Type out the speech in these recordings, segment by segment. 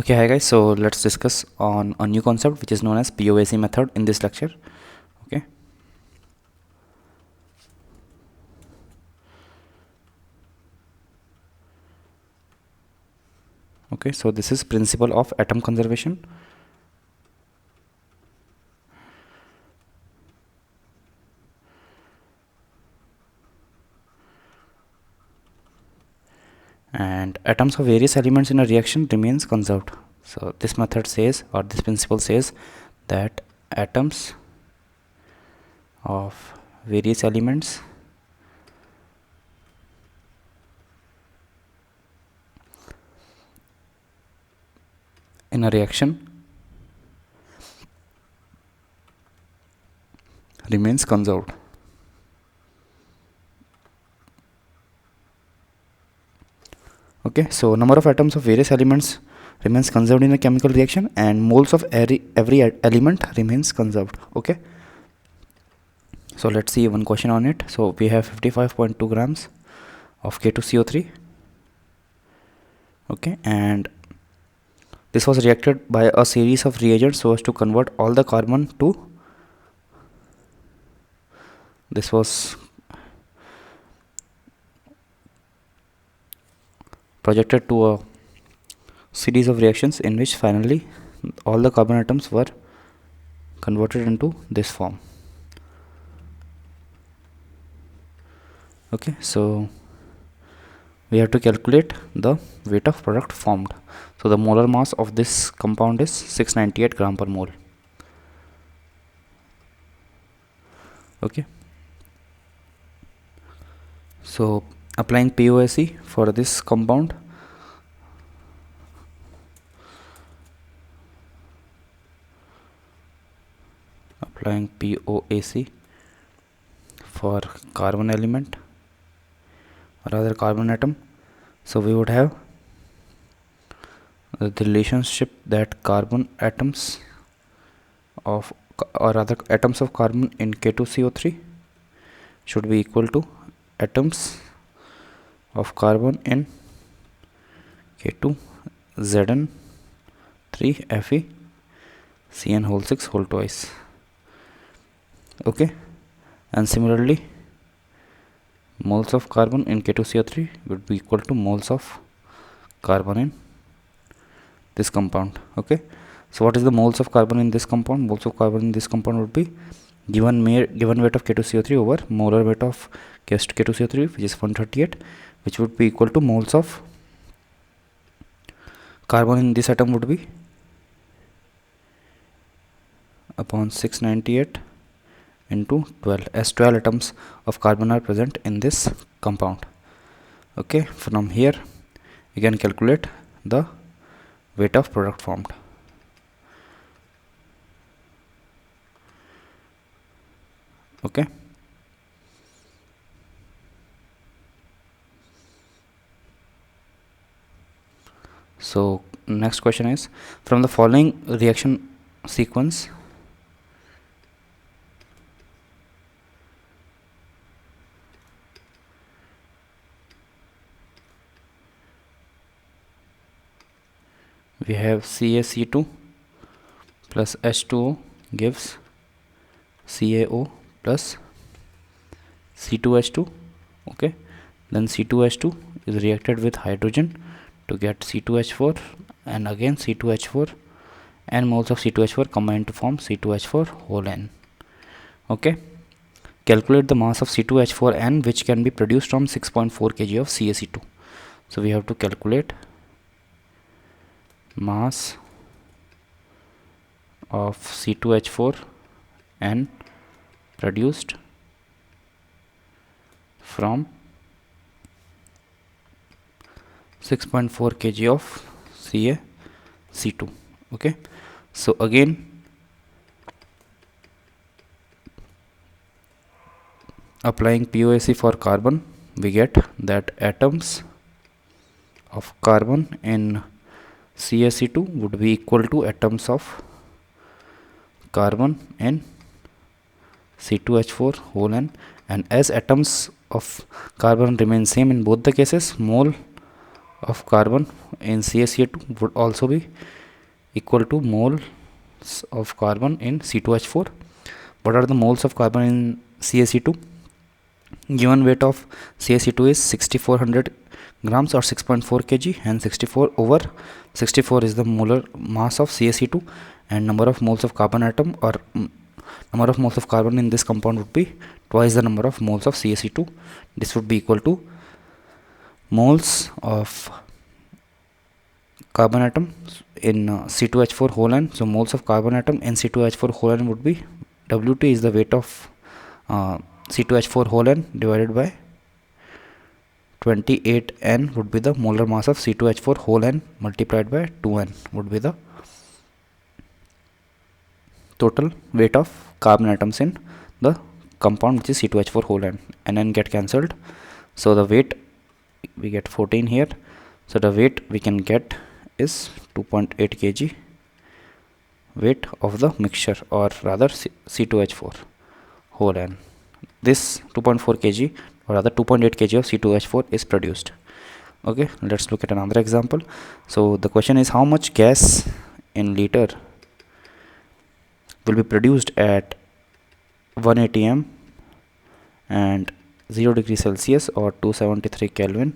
Okay, hi guys. So let's discuss on a new concept which is known as POAC method in this lecture. Okay. Okay, so this is principle of atom conservation. And atoms of various elements in a reaction remains conserved. So this method says, or this principle says, that atoms of various elements in a reaction remains conserved. Okay, so number of atoms of various elements remains conserved in a chemical reaction, and moles of every element remains conserved. Okay, so let's see one question on it. So we have 55.2 grams of K2CO3. Okay, and this was reacted by a series of reagents so as to convert all the carbon to, this was projected to a series of reactions in which finally all the carbon atoms were converted into this form. Okay, so we have to calculate the weight of product formed. So the molar mass of this compound is 698 gram per mole. Okay, so applying POAC for this compound, applying POAC for carbon element or rather carbon atom, so we would have the relationship that carbon atoms of, or rather atoms of carbon in K2CO3 should be equal to atoms of carbon in K2ZN3Fe Cn whole 6 whole twice. Okay, and similarly moles of carbon in K2CO3 would be equal to moles of carbon in this compound. Okay, so what is the moles of carbon in this compound? Moles of carbon in this compound would be given weight of K2CO3 over molar weight of K2CO3, which is 138, which would be equal to moles of carbon in this atom would be upon 698 into 12, as 12 atoms of carbon are present in this compound. Okay, from here you can calculate the weight of product formed. Okay, so next question is, from the following reaction sequence we have CaC2 plus H2O gives CaO plus C2H2. Okay, then C2H2 is reacted with hydrogen to get C2H4, and again C2H4, and moles of C2H4 combine to form C2H4 whole n. Okay, calculate the mass of C2H4n which can be produced from 6.4 kg of CaC2. So we have to calculate mass of C2H4n produced from 6.4 kg of CaC2. Okay, so again applying POAC for carbon, we get that atoms of carbon in CaC2 would be equal to atoms of carbon in C2H4 whole n, and as atoms of carbon remain same in both the cases, mole of carbon in CaCO2 would also be equal to moles of carbon in C2H4. What are the moles of carbon in CaC2? Given weight of CaC2 is 6400 grams or 6.4 kg, and 64 over 64 is the molar mass of CaC2, and number of moles of carbon atom or number of moles of carbon in this compound would be twice the number of moles of CaC2. This would be equal to moles of carbon atom in C2H4 whole n. So moles of carbon atom in C2H4 whole n would be Wt is the weight of C2H4 whole n divided by 28n would be the molar mass of C2H4 whole n multiplied by 2n would be the total weight of carbon atoms in the compound, which is C2H4 whole n. And n get cancelled, so the weight we get 14 here, so the weight we can get is 2.8 kg weight of the mixture, or rather C2H4 whole n. This 2.4 kg or rather 2.8 kg of C2H4 is produced. Okay, let's look at another example. So the question is, how much gas in liter will be produced at 180 m and 0 degree Celsius or 273 Kelvin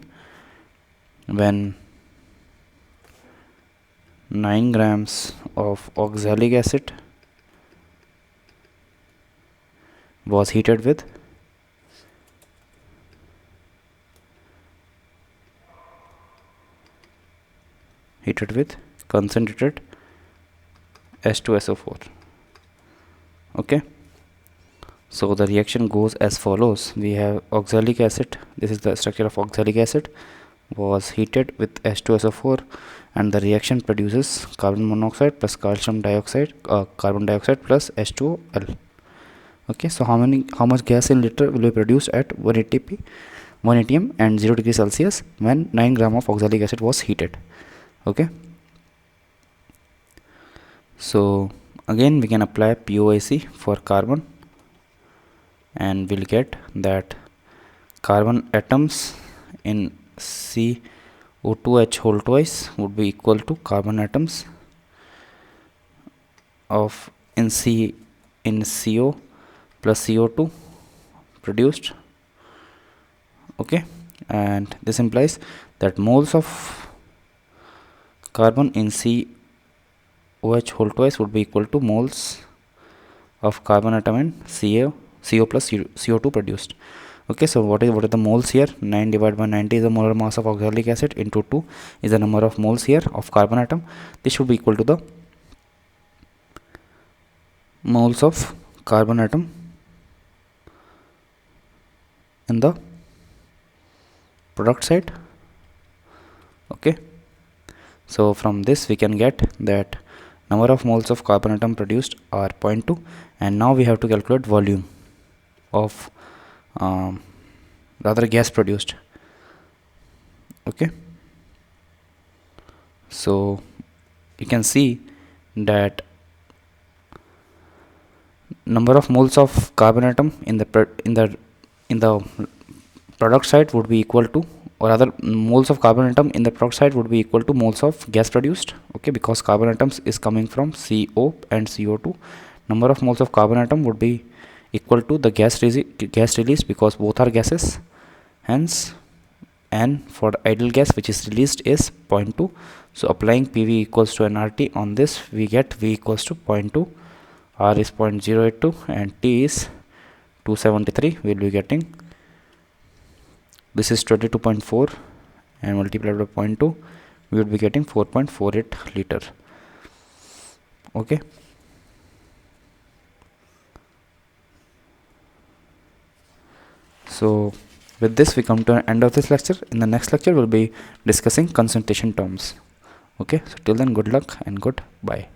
when 9 grams of oxalic acid was heated with concentrated H2SO4. Okay, so the reaction goes as follows. We have oxalic acid, this is the structure of oxalic acid, was heated with H2SO4, and the reaction produces carbon monoxide plus calcium dioxide, carbon dioxide plus H2O. Okay, so how much gas in liter will be produced at 180 m and 0 degree Celsius when 9 gram of oxalic acid was heated. Okay, so again we can apply POAC for carbon, and we'll get that carbon atoms in CO2H whole twice would be equal to carbon atoms of in CO plus CO2 produced. Okay, and this implies that moles of carbon in COH whole twice would be equal to moles of carbon atom in CO plus CO2 produced. Okay, so what are the moles here? 9 divided by 90 is the molar mass of oxalic acid, into 2 is the number of moles here of carbon atom. This should be equal to the moles of carbon atom in the product side. Okay, so from this we can get that number of moles of carbon atom produced are 0.2, and now we have to calculate volume of rather gas produced. Okay, so you can see that number of moles of carbon atom in the product side would be equal to, or rather moles of carbon atom in the product side would be equal to moles of gas produced. Okay, because carbon atoms is coming from CO and CO2, number of moles of carbon atom would be equal to the gas released, because both are gases. Hence, N for the ideal gas which is released is 0.2. So applying PV equals to nRT on this, we get V equals to 0.2, R is 0.082, and T is 273. We will be getting, this is 22.4, and multiplied by 0.2, we would be getting 4.48 liter. Okay, so with this we come to an end of this lecture. In the next lecture we'll be discussing concentration terms. Okay, so till then, good luck and goodbye.